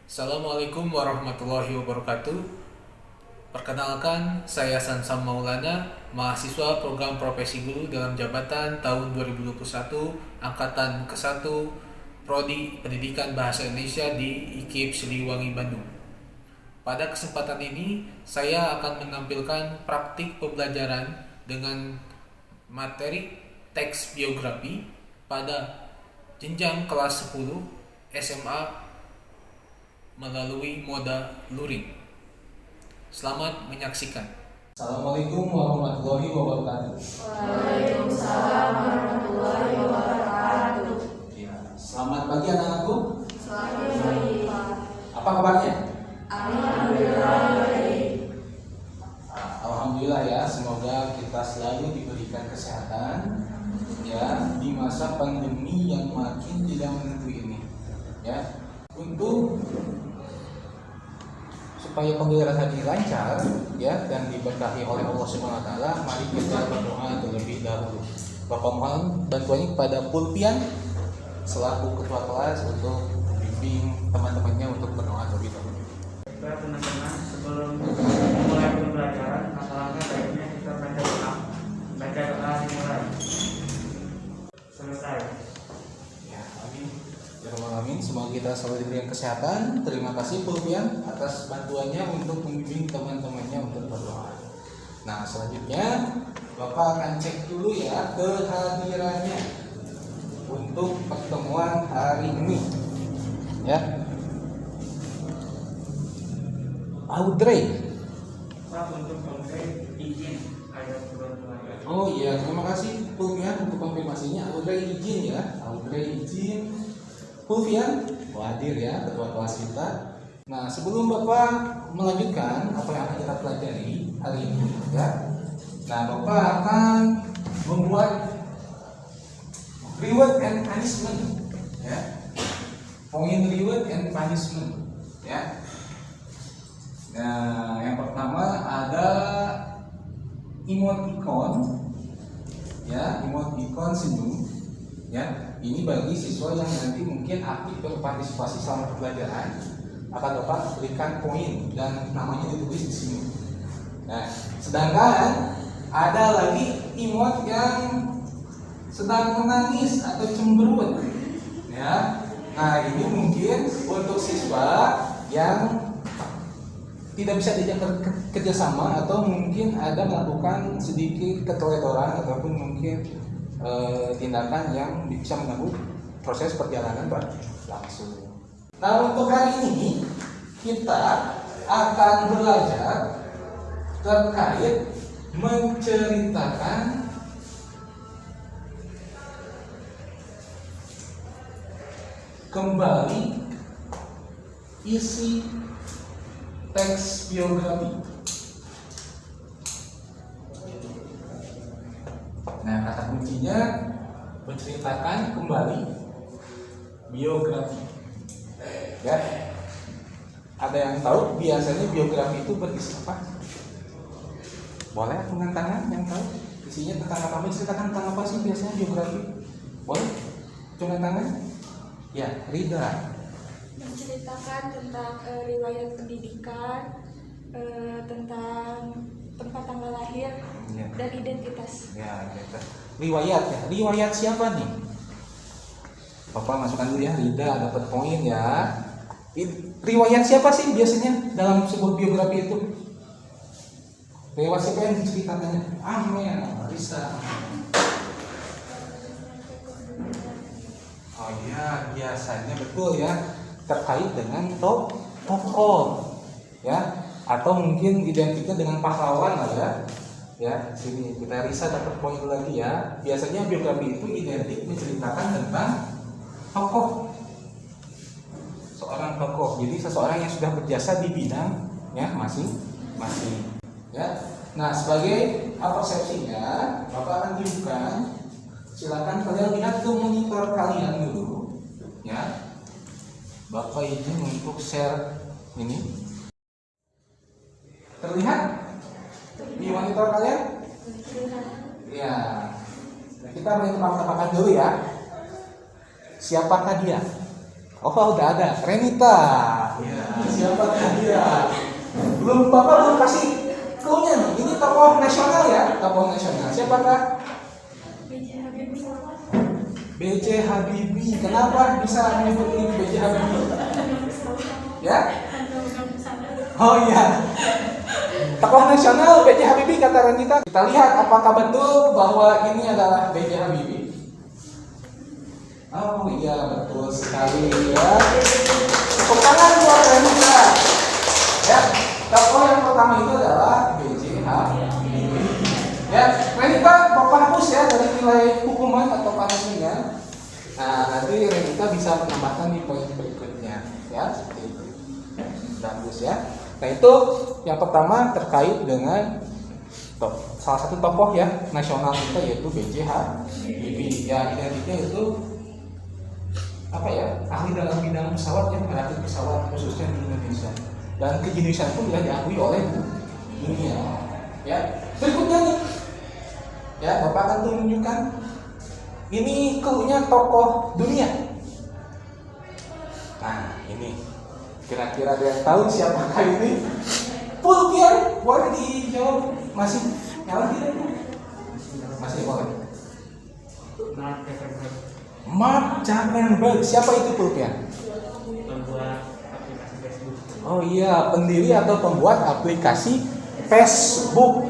Assalamualaikum warahmatullahi wabarakatuh. Perkenalkan, saya Sansam Maulana, mahasiswa program profesi guru dalam jabatan tahun 2021, angkatan ke-1, Prodi Pendidikan Bahasa Indonesia di IKIP Siliwangi, Bandung. Pada kesempatan ini, saya akan menampilkan praktik pembelajaran dengan materi teks biografi pada jenjang kelas 10 SMA melalui moda luring. Selamat menyaksikan. Assalamualaikum warahmatullahi wabarakatuh. Waalaikumsalam warahmatullahi wabarakatuh. Ya, selamat pagi anak-anakku. Selamat pagi, Pak. Apa kabarnya? Alhamdulillah baik. Alhamdulillah ya, semoga kita selalu diberikan kesehatan ya di masa pandemi yang makin tidak menentu ini. Ya, untuk supaya pembelajaran tadi lancar ya dan diberkahi oleh Allah Subhanahu wa taala, mari kita berdoa terlebih dahulu. Bapak mohon bantuannya kepada Pulpian selaku ketua kelas untuk membimbing teman-temannya untuk berdoa terlebih dahulu. Baik teman-teman, sebelum memulai pembelajaran, alangkah baiknya kita baca doa. Baca doa dimulai. Selesai. Ya, amin. Ya Rabbal alamin, semoga kita selalu diberikan kesehatan. Terima kasih Pulpian atas bantuannya untuk membimbing teman-temannya untuk berdoa. Nah, selanjutnya Bapak akan cek dulu ya kehadirannya untuk pertemuan hari ini. Ya. Audrey. Pak, untuk konkret izin ada kebetulan. Oh iya, terima kasih Pulpian untuk konfirmasinya. Audrey izin ya. Audrey izin. Pulpian hadir ya, ketua kelas kita. Nah, sebelum Bapak melanjutkan apa yang akan kita pelajari hari ini ya. Nah, Bapak akan membuat reward and punishment ya. Poin reward and punishment ya. Nah, yang pertama ada emoticon ya, emoticon senyum ya. Ini bagi siswa yang nanti mungkin aktif berpartisipasi selama pembelajaran akan dapat berikan poin dan namanya ditulis di sini. Nah, sedangkan ada lagi emot yang sedang menangis atau cemberut ya. Nah, ini mungkin untuk siswa yang tidak bisa diajak kerjasama atau mungkin ada melakukan sedikit keteledoran ataupun mungkin tindakan yang bisa mengganggu proses perjalanan berlangsung. Nah, untuk hari ini kita akan belajar terkait menceritakan kembali isi teks biografi. Nah, kata kuncinya menceritakan kembali biografi. Ya, ada yang tahu biasanya biografi itu berisi apa? Boleh dengan tangan yang tahu isinya tentang apa? Menceritakan tentang apa sih biasanya biografi? Boleh? Dengan tangan? Ya, Rida. Menceritakan tentang riwayat pendidikan, tentang tempat tanggal lahir Ya. dan identitas. Ya, gitu. Riwayat ya. Riwayat siapa nih? Bapak masukkan dulu ya, Rida dapat poin ya. Riwayat siapa sih biasanya dalam sebuah biografi itu? Riwayat siapa yang diceritakannya? Amel, Risa. Oh iya, biasanya betul ya, terkait dengan tokoh ya, atau mungkin identiknya dengan pahlawan lah ya. Ya, sini kita Risa dapat poin lagi ya. Biasanya biografi itu identik menceritakan tentang tokoh, seorang tokoh. Jadi seseorang yang sudah berjasa di bidang ya masing ya. Nah, sebagai persepsinya, Bapak akan tunjukkan. Silakan kalian lihat ke monitor kalian dulu ya. Bapak izin untuk share ini. Terlihat di monitor kalian? Ya. Nah, kita mulai tebak-tebakan dulu ya. Siapakah dia? Oh, udah ada. Renita. Ya. Siapakah dia? Bapak belum kasih clue-nya nih. Ini tokoh nasional ya, tokoh nasional. Siapakah? B.J. Habibie. B.J. Habibie. Kenapa bisa menyebut ini B.J. Habibie? Ya? Oh iya. Tokoh nasional B.J. Habibie kata Renita. Kita lihat apakah betul bahwa ini adalah B.J. Habibie. Oh iya, betul sekali ya. Tepuk tangan buat Renita. Ya, tokoh yang pertama itu adalah B.J. Habibie. Ya, Renita Bapak hapus ya dari nilai hukuman atau punishment-nya. Nah, nanti Renita bisa menambahkan di poin berikutnya ya, seperti itu. Bagus ya. Nah, itu yang pertama terkait dengan salah satu tokoh ya nasional kita yaitu B.J. Habibie. Ya, identiknya itu apa ya? Ahli dalam bidang pesawat ya, merakit pesawat khususnya di Indonesia. Dan kejeniusan pun dia diakui oleh dunia. Ya, berikutnya nih. Ya, Bapak akan tunjukkan ini clue-nya tokoh dunia. Nah, ini kira-kira ada yang tahu siapakah ini? Pulpian, boleh dijawab? Masih nyala tidak? Masih boleh. Mark Zuckerberg. Siapa itu Pulpian? Membuat aplikasi Facebook. Oh iya, pendiri atau pembuat aplikasi Facebook.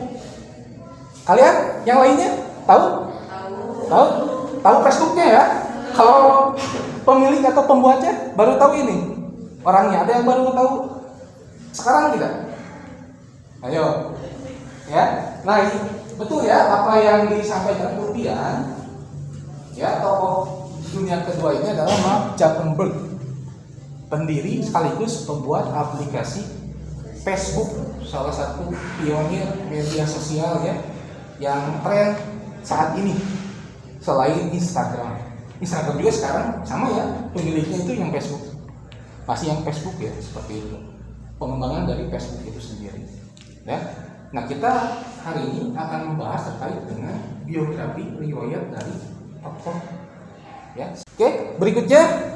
Kalian yang lainnya tahu? Tahu? Tahu Facebooknya ya? Kalau pemilik atau pembuatnya baru tahu ini. Orangnya ada yang baru tahu? Sekarang tidak? Ayo. Ya. Nah, betul ya apa yang disampaikan Pulpian. Ya, tokoh dunia kedua ini adalah Mark Zuckerberg. Pendiri sekaligus pembuat aplikasi Facebook, salah satu pionir media sosial ya yang tren saat ini selain Instagram. Instagram juga sekarang sama ya, pemiliknya itu yang Facebook. Masih yang Facebook ya, seperti itu. Pengembangan dari Facebook itu sendiri. Ya. Nah, kita hari ini akan membahas terkait dengan biografi riwayat dari tokoh. Ya. Oke, berikutnya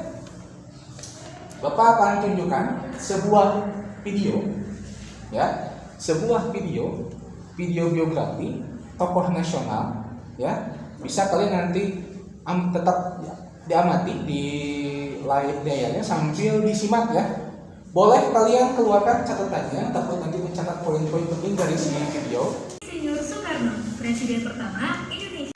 Bapak akan tunjukkan sebuah video. Ya, sebuah video biografi tokoh nasional. Ya, bisa kalian nanti tetap diamati di layarnya sambil disimak ya. Boleh kalian keluarkan catatannya, takut nanti mencatat poin-poin penting dari si video. Insinyur Soekarno, Presiden pertama Indonesia.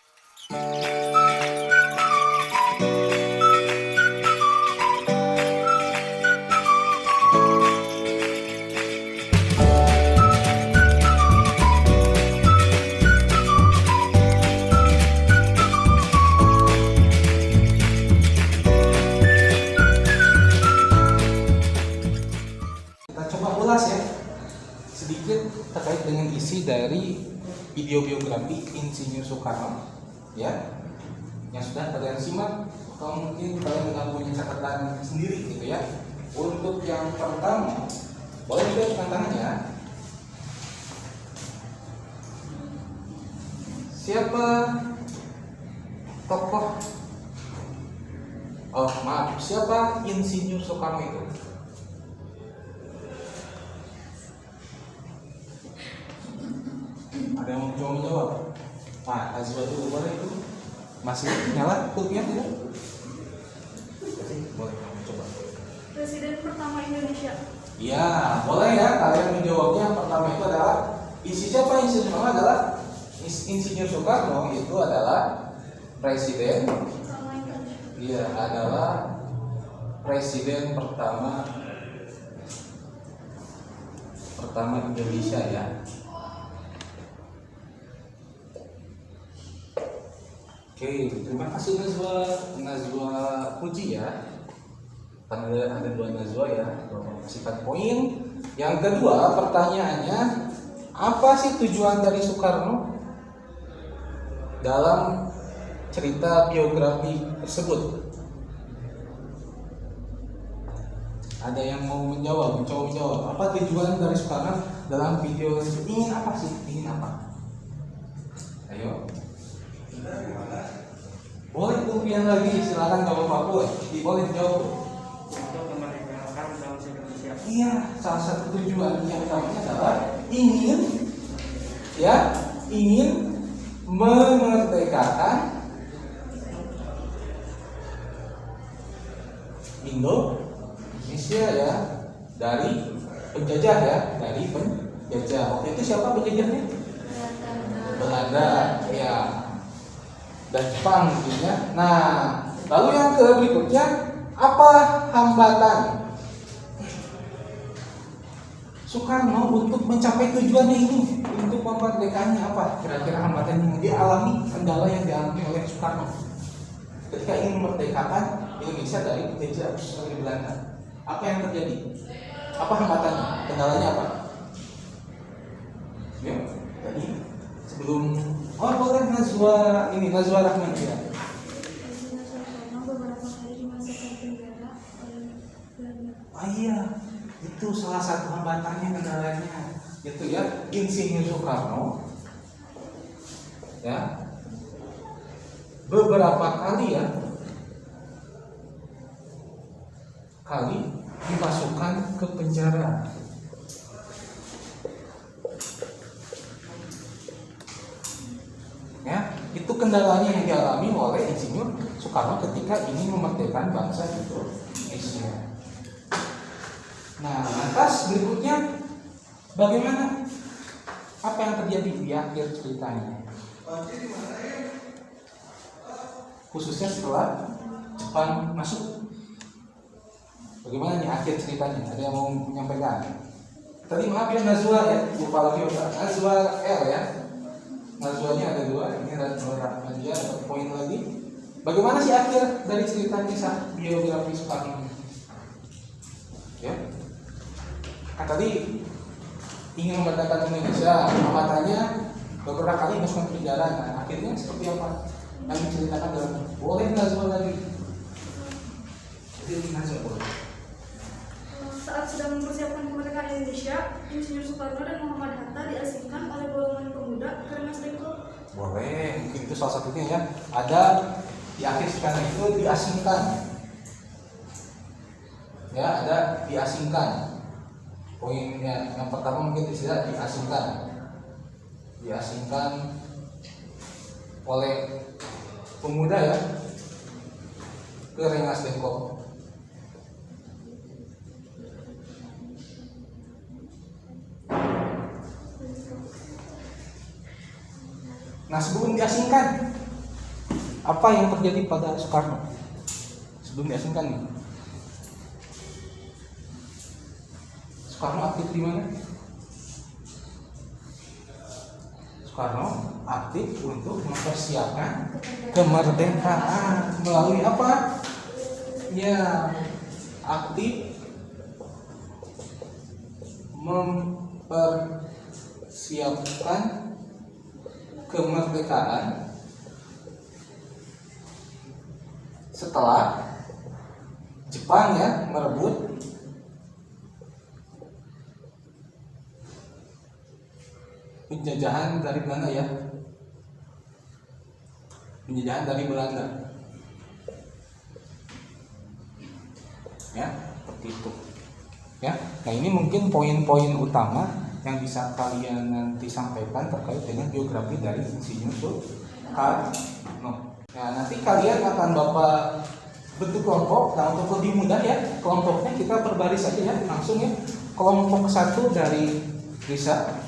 Sedikit terkait dengan isi dari video biografi Insinyur Soekarno ya yang sudah kalian simak, atau mungkin kalian nggak punya catatan sendiri gitu ya. Untuk yang pertama, boleh juga tantangannya, siapa tokoh siapa Insinyur Soekarno itu? Ada yang mau menjawab? Pak Azwa dulu boleh itu? Masih nyala pulpinya tidak? Boleh kamu coba. Presiden pertama Indonesia. Iya, boleh ya kalian menjawabnya. Yang pertama itu adalah siapa Insinyur Soekarno adalah Insinyur Soekarno itu adalah presiden. Iya, adalah presiden pertama Indonesia ya. Oke, terima kasih Nazwa Puji ya. Kan ada dua Nazwa ya, kasihkan poin. Yang kedua pertanyaannya, apa sih tujuan dari Soekarno dalam cerita biografi tersebut? Ada yang mau menjawab, mencoba menjawab. Apa tujuan dari Soekarno dalam video tersebut? Ingin apa sih? Ingin apa? Ayo. Boleh pulpian lagi, silakan kalau Pak boleh jawab. Untuk memerdekakan bangsa Indonesia Indonesia. Iya, salah satu tujuan yang utamanya adalah ingin memerdekakan Indonesia ya dari penjajah ya, dari penjajah. Waktu itu siapa penjajahnya? Belanda ya, dan Jepang mungkin ya. Nah, lalu yang berikutnya apa hambatan Soekarno untuk mencapai tujuannya ini, untuk memerdekakannya? Apa kira-kira hambatan yang dialami, kendala yang dialami oleh Soekarno ketika ingin memerdekakan Indonesia dari penjajah dari Belanda? Apa yang terjadi? Apa hambatannya? Kendalanya apa? Ya, tadi sebelum boleh Nazwa Rahman ya. Beberapa kali dimasukkan penjara oleh Belanda. Iya, itu salah satu hambatannya, kendalanya itu ya, Insinyur Soekarno ya beberapa kali dimasukkan ke penjara. Ya, itu kendalanya yang dialami oleh Insinyur Soekarno ketika ingin memerdekakan bangsa Indonesia. Nah, lantas berikutnya bagaimana? Apa yang terjadi di akhir ceritanya? Khususnya setelah Jepang masuk. Bagaimana nih akhir ceritanya? Ada yang mau menyampaikan? Tadi maaf ya Nazwa ya, lupa lagi Nazwa L ya. Nazwanya ada dua, ini Nazwa Rahman ya, ada poin lagi. Bagaimana sih akhir dari cerita kisah biografi Soekarno? Ya. Kan tadi ingin memerdekakan Indonesia, hambatannya beberapa kali masuk penjara. Nah, akhirnya seperti apa yang diceritakan dalam boleh Nazwa lagi? Jadi Nazwa boleh. Saat sedang mempersiapkan kemerdekaan Indonesia, Insinyur Soekarno dan Muhammad Hatta diasingkan oleh golongan pemuda ke Rengas Dengklok. Boleh, mungkin itu salah satunya ya. Ada di akhir sekarang itu diasingkan. Ya, ada diasingkan. Poinnya yang pertama mungkin istilah diasingkan. Diasingkan oleh pemuda ya ke Rengas Dengklok. Nah, sebelum diasingkan, apa yang terjadi pada Soekarno? Sebelum diasingkan nih, Soekarno aktif di mana? Soekarno aktif untuk mempersiapkan kemerdekaan melalui apa? Ya, aktif mempersiapkan kemerdekaan setelah Jepang ya merebut penjajahan dari Belanda ya, penjajahan dari Belanda ya, seperti itu ya. Nah, ini mungkin poin-poin utama yang bisa kalian nanti sampaikan terkait dengan biografi dari Insinyur Soekarno. Nah, nanti kalian akan Bapak bentuk kelompok. Nah, untuk lebih mudah ya, kelompoknya kita berbaris saja ya, langsung ya. Kelompok 1 dari Risa,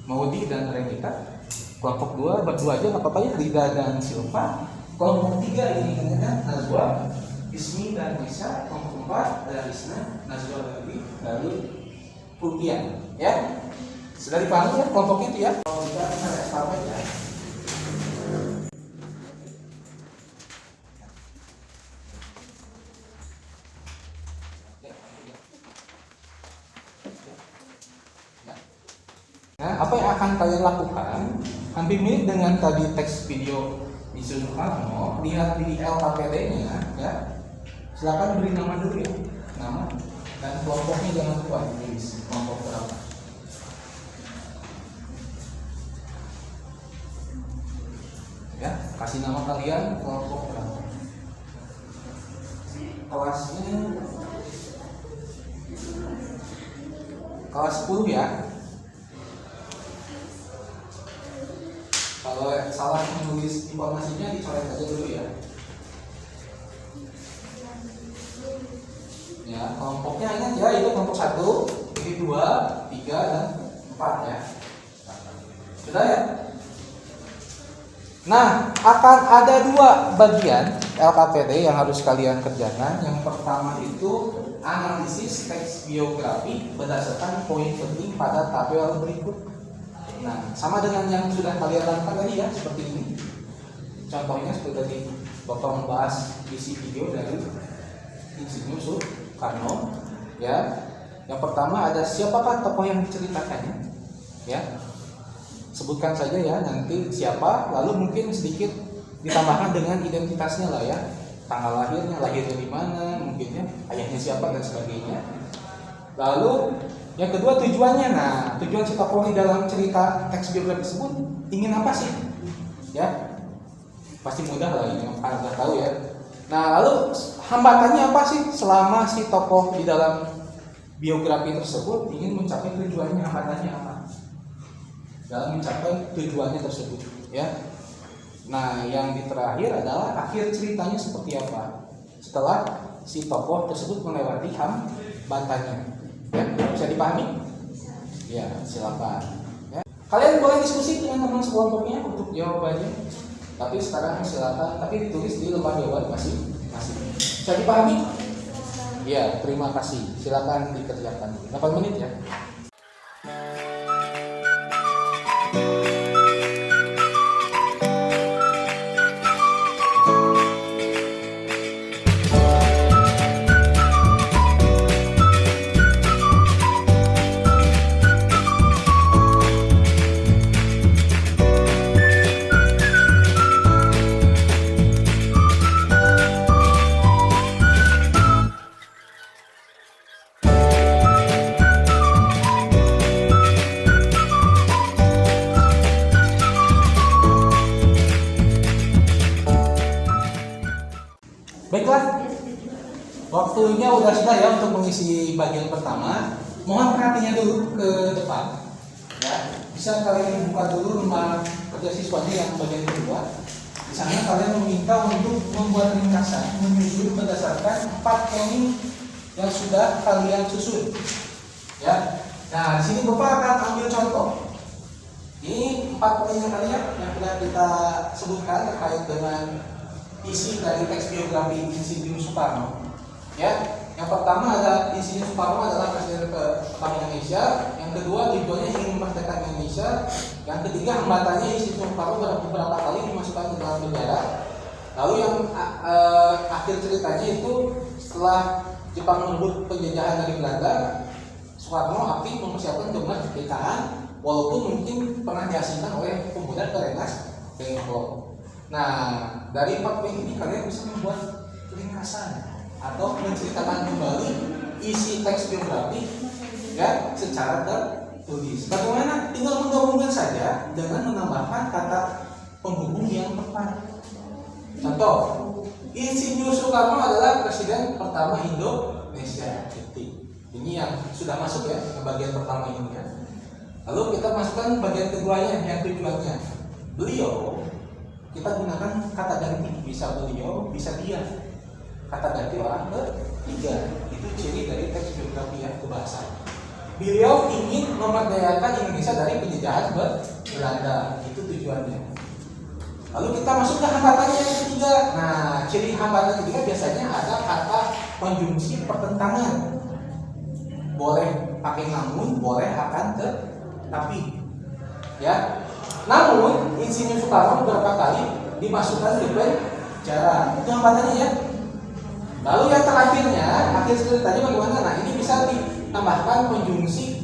Maudi dan Renita. Kelompok 2 berdua aja nggak apa-apa ya, Rida dan Silva. Kelompok 3 ini kan Nazwa, Ismi dan Risa. Kelompok 4 ada Risna, Nazwa lagi, lalu Pultian ya. Sudah dipahami ya kelompoknya itu ya. Kalau kita ada estafet ya. Nah, apa yang akan kalian lakukan? Hampir mirip dengan tadi teks video Insinyur Soekarno. Lihat di LKPD-nya ya. Silakan beri nama dulu ya, nama dan kelompoknya jangan lupa ditulis kelompok berapa. Ya, kasih nama kalian, kelompok berapa. Kelasnya kelas 10 ya. Kalau salah menulis informasinya dicoret aja dulu ya. Ya, kelompoknya ingat ya, itu kelompok 1, ini 2, 3, dan 4 ya. Sudah ya? Nah, akan ada 2 bagian LKPD yang harus kalian kerjakan. Yang pertama itu analisis teks biografi berdasarkan poin penting pada tabel berikut. Nah, sama dengan yang sudah kalian lakukan tadi ya, seperti ini. Contohnya seperti tadi, Bapak membahas isi video dari Insinyur Soekarno. Ya, yang pertama ada siapakah tokoh yang diceritakannya? Ya, sebutkan saja ya nanti siapa. Lalu mungkin sedikit ditambahkan dengan identitasnya lah ya, tanggal lahirnya, lahir dari mana, mungkinnya ayahnya siapa dan sebagainya. Lalu yang kedua tujuannya. Nah, tujuan si tokoh ini dalam cerita teks biografi tersebut ingin apa sih? Ya, pasti mudah lah ini, udah tahu ya. Nah, lalu hambatannya apa sih selama si tokoh di dalam biografi tersebut ingin mencapai tujuannya? Hambatannya apa dalam mencapai tujuannya tersebut? Ya. Nah, yang di terakhir adalah akhir ceritanya seperti apa setelah si tokoh tersebut melewati hambatannya. Ya, bisa dipahami? Ya, silakan. Ya. Kalian boleh diskusi dengan teman sekelompoknya untuk jawabannya. Tapi sekarang silakan, tapi ditulis di lembar jawaban masing-masing. Bisa dipahami? Ya, terima kasih. Silakan dikerjakan. 8 menit ya. Baiklah, waktunya sudah ya untuk mengisi bagian pertama. Mohon perhatiannya dulu ke depan. Ya, bisa kalian buka dulu lembar kerja siswanya yang bagian kedua. Di sana kalian meminta untuk membuat ringkasan menyusun berdasarkan 4 poin yang sudah kalian susun. Ya, nah di sini Bapak akan ambil contoh. Ini 4 poin yang sudah kita sebutkan terkait dengan isi dari teks biografi Insinyur Soekarno. Ya, yang pertama ada Insinyur Soekarno adalah presiden pertama Indonesia. Yang kedua tujuannya ingin memerdekakan Indonesia. Yang ketiga hambatannya Insinyur Soekarno beberapa kali dimasukkan ke dalam penjara. Lalu yang akhir ceritanya itu setelah Jepang merebut penjajahan dari Belanda, Soekarno aktif mempersiapkan kemerdekaan walaupun mungkin pernah diasingkan oleh pemuda Rengas Dengklok. Nah, dari 4 poin ini kalian bisa membuat ringkasan atau menceritakan kembali isi teks biografi ya secara tertulis. Bagaimana? Tinggal menggabungkan saja dengan menambahkan kata penghubung yang tepat. Contoh, Insinyur Soekarno adalah presiden pertama Indonesia. Ini yang sudah masuk ya ke bagian pertama ini ya. Lalu kita masukkan bagian keduanya yang tujuannya. Beliau, kita gunakan kata ganti, bisa beliau, bisa dia. Kata ganti orang ketiga, itu ciri dari teks biografi yang kebahasaan. Beliau ingin memerdekakan Indonesia dari penjajahan Belanda, itu tujuannya. Lalu kita masuk ke hambatannya yang ketiga. Nah, ciri hambatan ketiga biasanya ada kata konjungsi pertentangan. Boleh pakai namun, boleh akan, tapi. Ya. Namun, Insinyur Soekarno beberapa kali dimasukkan ke penjara. Itu hambatannya ya. Lalu yang terakhirnya, akhir ceritanya bagaimana? Nah, ini bisa ditambahkan konjungsi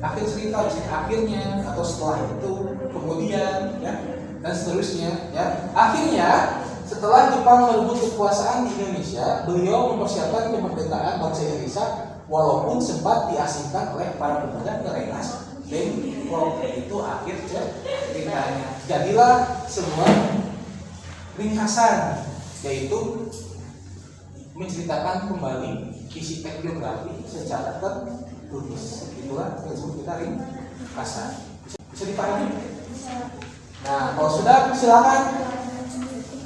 akhir cerita, akhirnya atau setelah itu, kemudian, ya, dan seterusnya. Ya. Akhirnya, setelah Jepang merebut kekuasaan di Indonesia, beliau mempersiapkan kemerdekaan bangsa Indonesia walaupun sempat diasingkan oleh para pemuda Rengas Dengklok. Itu akhir ceritanya. Jadilah sebuah ringkasan, yaitu menceritakan kembali isi teks biografi secara lurus. Itulah yang disebut kita ringkasan. Bisa dipahami? Nah, kalau sudah silakan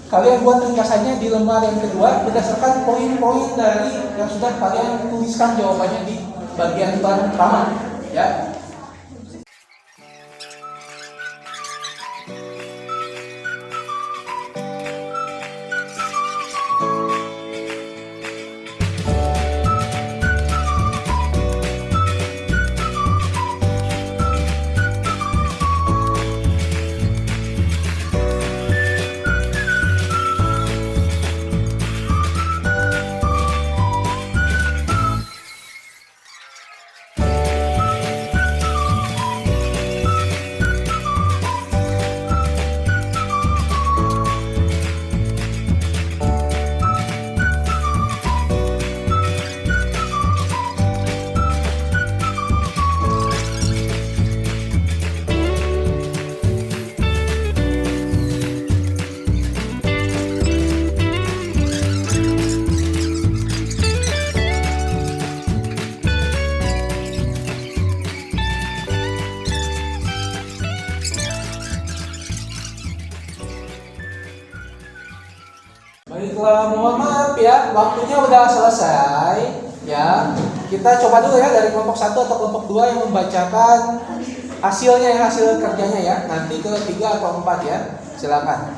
kalian buat ringkasannya di lembar yang kedua berdasarkan poin-poin dari yang sudah kalian tuliskan jawabannya di bagian pertama, ya. Baiklah, mohon maaf ya, waktunya udah selesai ya. Kita coba dulu ya dari kelompok 1 atau kelompok 2 yang membacakan hasilnya ya, hasil kerjanya ya. Nanti ke 3 atau 4 ya. Silakan.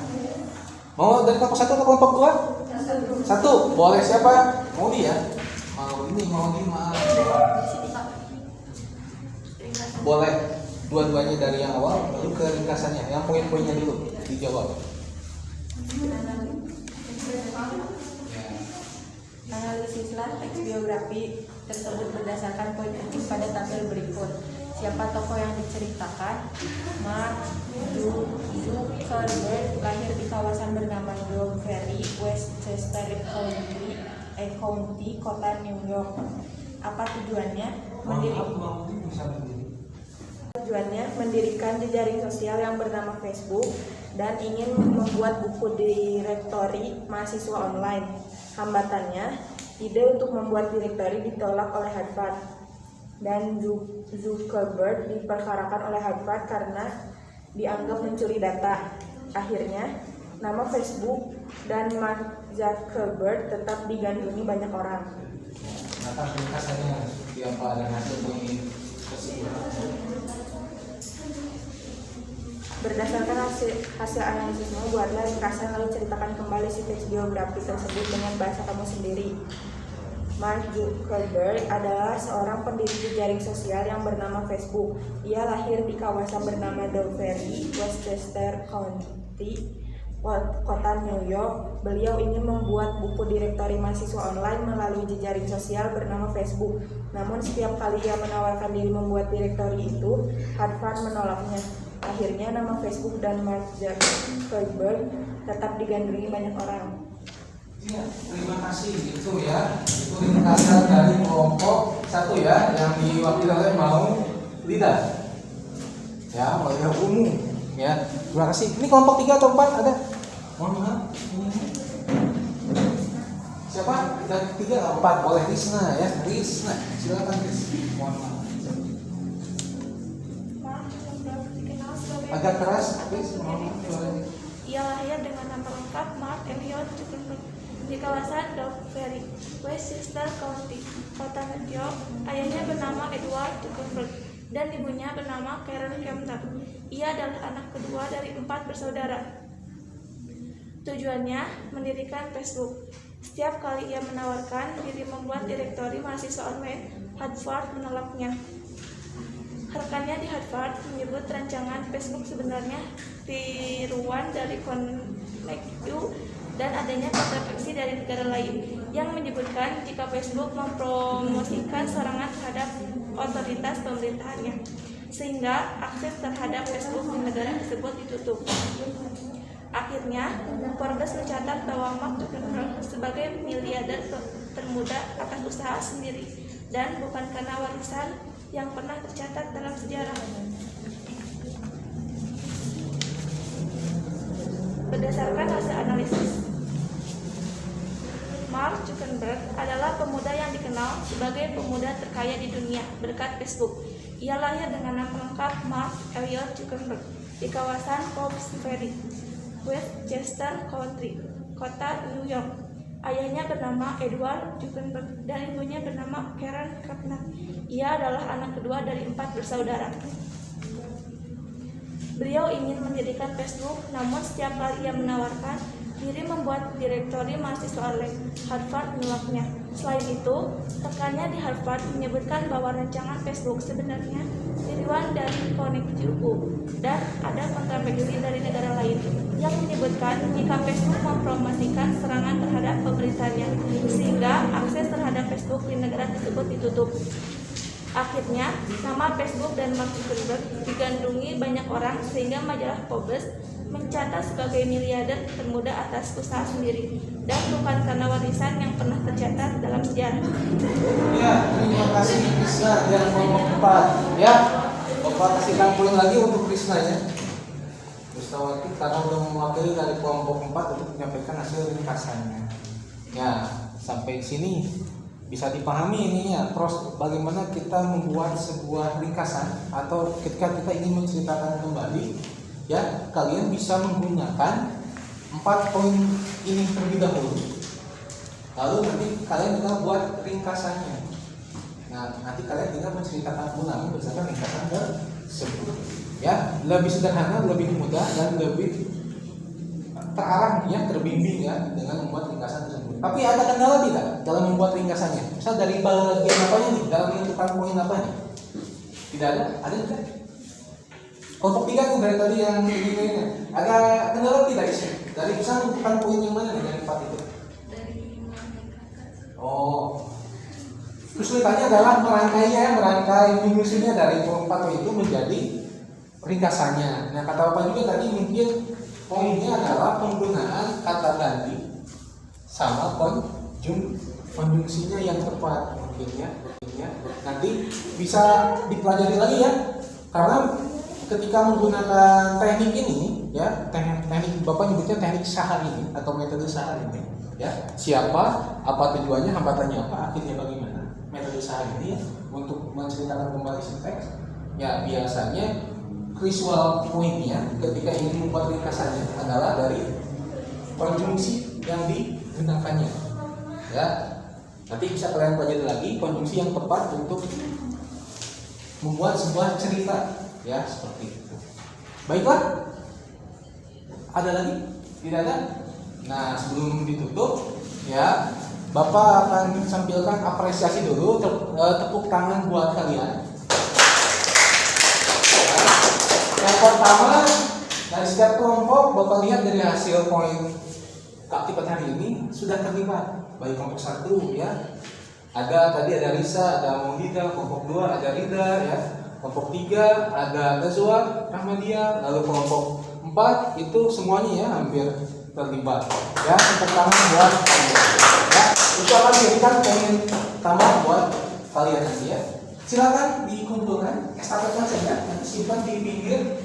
Mau dari kelompok 1 atau kelompok 2? 1. Boleh siapa? Maudi ya. Maudi. Boleh dua-duanya dari yang awal lalu ke ringkasannya. Yang poin-poinnya dulu dijawab. Analisislah teks biografi tersebut berdasarkan poin penting pada tabel berikut. Siapa tokoh yang diceritakan? Mark Zuckerberg lahir di kawasan bernama Dove Valley, Westchester County, kota New York. Apa tujuannya? Mendirikan jejaring sosial yang bernama Facebook dan ingin membuat buku direktori mahasiswa online. Hambatannya, ide untuk membuat direktori ditolak oleh Harvard dan Zuckerberg diperkarakan oleh Harvard karena dianggap mencuri data. Akhirnya, nama Facebook dan Mark Zuckerberg tetap digandrungi banyak orang. Nah, ringkasannya seperti apa dan hasil poin tersebut. Berdasarkan hasil analisismu, buatlah ringkasan lalu ceritakan kembali si teks biografi tersebut dengan bahasa kamu sendiri. Mark Zuckerberg adalah seorang pendiri jejaring sosial yang bernama Facebook. Ia lahir di kawasan bernama Dove Valley, Westchester County, kota New York. Beliau ingin membuat buku direktori mahasiswa online melalui jejaring sosial bernama Facebook. Namun setiap kali ia menawarkan diri membuat direktori itu, Harvard menolaknya. Akhirnya nama Facebook dan Mark Zuckerberg tetap digandrungi banyak orang. Ya, terima kasih. Itu ya, itu ringkasan dari kelompok 1 ya, yang diwakili oleh Maulida. Ya, Maulida umum. Ya, terima kasih. Ini kelompok 3 atau 4 ada? Mohon maaf. Siapa? Dari 3 atau 4 boleh Risna ya, Risna. Silakan Risna. Mohon maaf. Agak keras, please. Ia lahir dengan nama lengkap Mark Elliot Zuckerberg di kawasan Dove Valley, Westchester County, kota New York. Ayahnya bernama Edward Zuckerberg dan ibunya bernama Karen Kempner. Ia adalah anak kedua dari 4 bersaudara. Tujuannya mendirikan Facebook. Setiap kali ia menawarkan diri membuat direktori mahasiswa online, Harvard menolaknya. Rekannya di Harvard menyebut rancangan Facebook sebenarnya tiruan dari Connect dan adanya kontroversi dari negara lain yang menyebutkan jika Facebook mempromosikan serangan terhadap otoritas pemerintahannya, sehingga akses terhadap Facebook di negara tersebut ditutup. Akhirnya, Forbes mencatat bahwa Mark Zuckerberg sebagai miliarder termuda atas usaha sendiri dan bukan karena warisan yang pernah tercatat dalam sejarah. Berdasarkan hasil analisis, Mark Zuckerberg adalah pemuda yang dikenal sebagai pemuda terkaya di dunia berkat Facebook. Ia lahir dengan nama lengkap Mark Elliot Zuckerberg di kawasan Forbes Ferry, Westchester County, kota New York. Ayahnya bernama Edward Zuckerberg dan ibunya bernama Karen Kaplan. Ia adalah anak kedua dari 4 bersaudara. Beliau ingin mendirikan Facebook, namun setiap kali ia menawarkan diri membuat direktori mahasiswa oleh Harvard menolaknya. Selain itu, rekannya di Harvard menyebutkan bahwa rancangan Facebook sebenarnya diriwan dari Connecticut dan ada kontraprediksi dari negara lain yang menyebutkan jika Facebook mempromosikan serangan terhadap pemerintahnya, sehingga akses terhadap Facebook di negara tersebut ditutup. Akhirnya, nama Facebook dan Mark Zuckerberg digandrungi banyak orang sehingga majalah Forbes mencatat sebagai miliarder termuda atas usaha sendiri dan bukan karena warisan yang pernah tercatat dalam sejarah. Ya, terima kasih Krisna yang kelompok 4. Ya, Bapak kasihkan poin lagi untuk Krisna ya. Krisnawati karena sudah mewakili dari kelompok 4 untuk menyampaikan hasil ringkasannya. Ya, sampai sini bisa dipahami ininya proses bagaimana kita membuat sebuah ringkasan atau ketika kita ingin menceritakan kembali ya, kalian bisa menggunakan 4 poin ini terlebih dahulu, lalu nanti kalian tinggal buat ringkasannya. Nah, nanti kalian tinggal menceritakan ulang berdasarkan ringkasan tersebut ya, lebih sederhana, lebih mudah dan lebih terarah ya, terbimbing ya dengan membuat ringkasan tersebut. Tapi ada kendala tidak dalam membuat ringkasannya? Misal dari bagian apanya nih, dalam menentukan poin apa nih? Tidak ada? Ada tidak? Kelompok 3 tuh dari tadi yang ini ada kendala tidak sih? Dari bisa menentukan poin yang mana nih dari 4 itu? Oh, kesulitannya adalah merangkai menyusunnya dari poin 4 itu menjadi ringkasannya. Nah, kata Bapak juga tadi mungkin poinnya adalah penggunaan kata ganti sama konjungsinya yang tepat mungkin ya. Nanti bisa dipelajari lagi ya, karena ketika menggunakan teknik ini ya, teknik Bapak nyebutnya teknik Shahar ini atau metode Shahar ini ya, siapa, apa tujuannya, hambatannya apa, akhirnya bagaimana. Metode Shahar ini ya, untuk menceritakan kembali teks ya, biasanya visual poinnya ketika ingin membuat ringkasannya adalah dari konjungsi yang digunakannya ya. Nanti bisa kalian pelajari lagi konjungsi yang tepat untuk membuat sebuah cerita ya, seperti itu. Baiklah, ada lagi? Tidak ada? Nah, sebelum ditutup ya, Bapak akan sampaikan apresiasi dulu, tepuk tangan buat kalian. Yang pertama, dari setiap kelompok Bapak lihat dari hasil poin keaktifan hari ini sudah terlibat. Baik kelompok 1 ya, ada Risa, ada Maulida, kelompok 2 ada Rida ya, kelompok 3 ada Nazwa, Rahmadia, lalu kelompok 4 itu semuanya ya hampir terlibat. Ya, tepuk tangan buat kalian. Ya, itu akan diberikan poin tambah buat kalian nanti ya. Silakan dikumpulkan estafetnya saja, nanti simpan di pinggir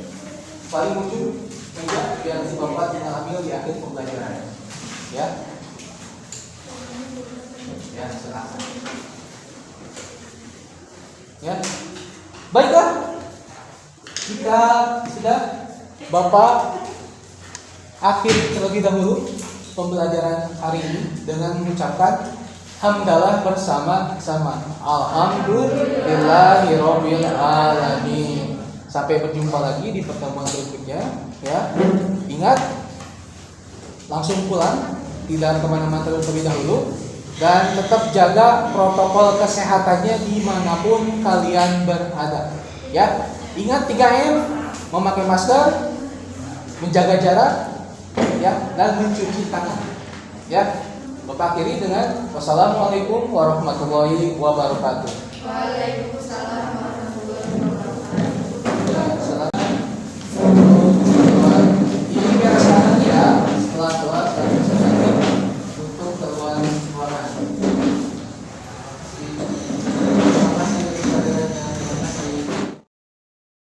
paling ujung meja biar si Bapak tinggal ambil di akhir pembelajaran. Ya. Ya, silakan. Ya. Baiklah. Jika sudah Bapak akhir terlebih dahulu pembelajaran hari ini dengan mengucapkan hamdalah bersama-sama. Alhamdulillahirabbil alamin. Sampai berjumpa lagi di pertemuan berikutnya ya. Ingat, langsung pulang, tidak kemana-mana terlebih dahulu, dan tetap jaga protokol kesehatannya dimanapun kalian berada ya. Ingat 3M, memakai masker, menjaga jarak ya, dan mencuci tangan ya. Bapak akhiri dengan wassalamualaikum warahmatullahi wabarakatuh. Waalaikumsalam.